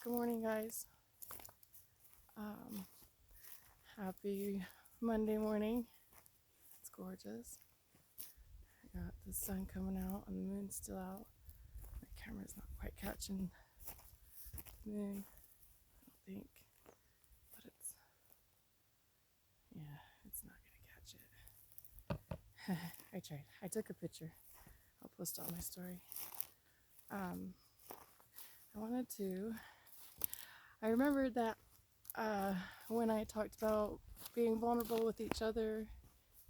Good morning, guys. Um, Happy Monday morning. It's gorgeous. I got the sun coming out and the moon's still out. My camera's not quite catching the moon, I don't think. But it's not gonna catch it. I tried. I took a picture. I'll post it on my story. I remembered that when I talked about being vulnerable with each other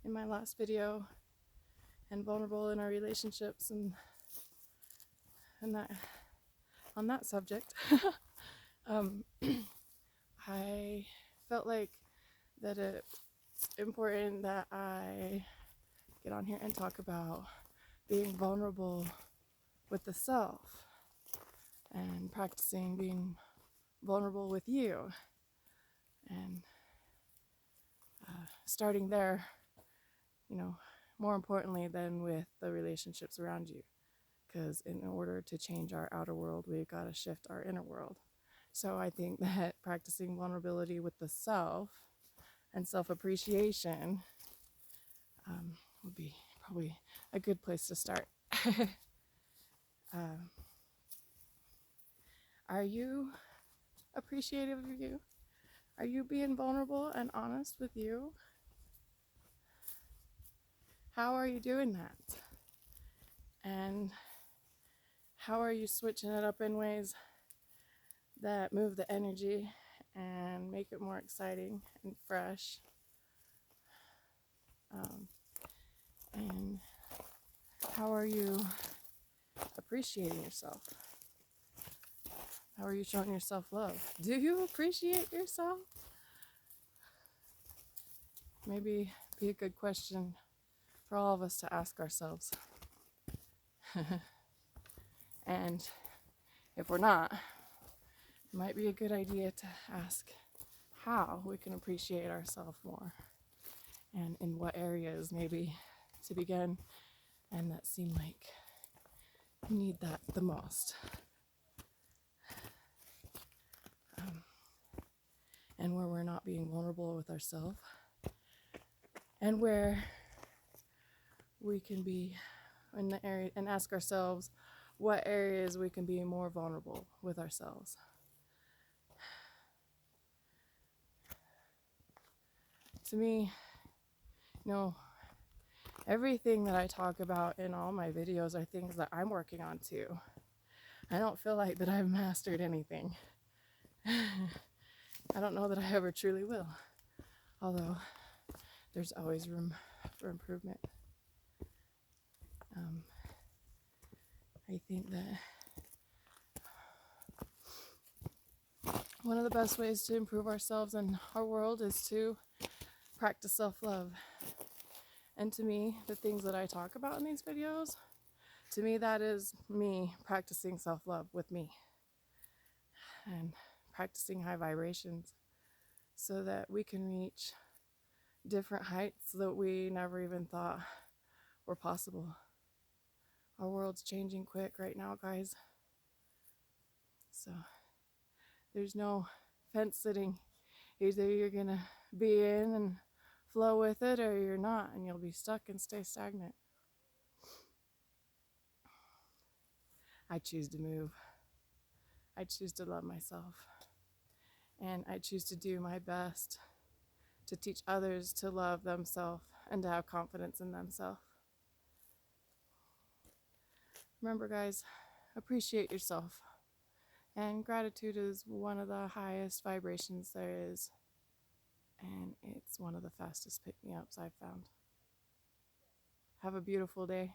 in my last video and vulnerable in our relationships and that on that subject, I felt like that it's important that I get on here and talk about being vulnerable with the self and practicing being vulnerable with you, and starting there, more importantly than with the relationships around you, because in order to change our outer world, we've got to shift our inner world. So I think that practicing vulnerability with the self and self-appreciation would be probably a good place to start. Are you appreciative of you? Are you being vulnerable and honest with you? How are you doing that? And how are you switching it up in ways that move the energy and make it more exciting and fresh? And how are you appreciating yourself? How are you showing yourself love? Do you appreciate yourself? Maybe be a good question for all of us to ask ourselves. And if we're not, it might be a good idea to ask how we can appreciate ourselves more, and in what areas maybe to begin, and that seem like you need that the most. And where we're not being vulnerable with ourselves, and where we can be in the area and ask ourselves what areas we can be more vulnerable with ourselves. To me, everything that I talk about in all my videos are things that I'm working on too. I don't feel like that I've mastered anything. I don't know that I ever truly will, although there's always room for improvement. I think that one of the best ways to improve ourselves and our world is to practice self-love. And to me, the things that I talk about in these videos, to me, that is me practicing self-love with me and practicing high vibrations so that we can reach different heights that we never even thought were possible. Our world's changing quick right now, guys. So there's no fence sitting. Either you're gonna be in and flow with it, or you're not, and you'll be stuck and stay stagnant. I choose to move. I choose to love myself. And I choose to do my best to teach others to love themselves and to have confidence in themselves. Remember, guys, appreciate yourself. And gratitude is one of the highest vibrations there is. And it's one of the fastest pick-me-ups I've found. Have a beautiful day.